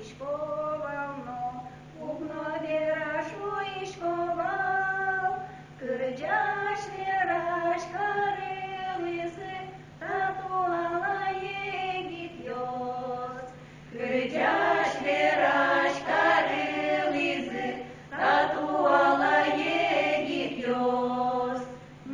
iškovano, ugno vėrašų iškovau, kurdžiaš vėraš karelizi, tatuala jėgit jos. Kurdžiaš vėraš karelizi, tatuala jėgit jos.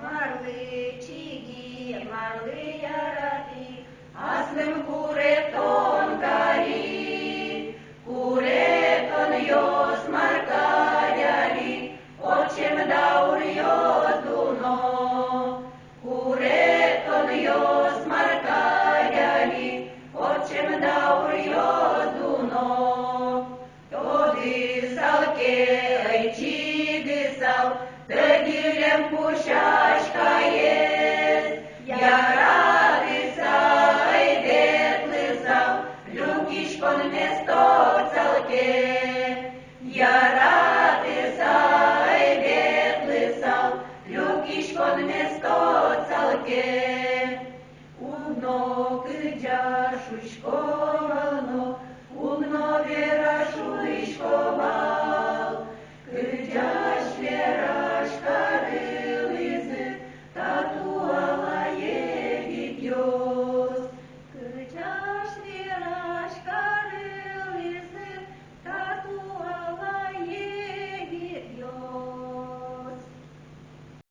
Marli čigi, marli yarati, aslım kureton gari, kureton jos markadjali, očem daur jos duno. Kureton jos markadjali, očem daur jos duno. Todi salke aičigi sal, tăgilem pușașca ies, yarati sai detli sau, lukișcon mesto salke. Yarati sai detli sau, lukișcon mesto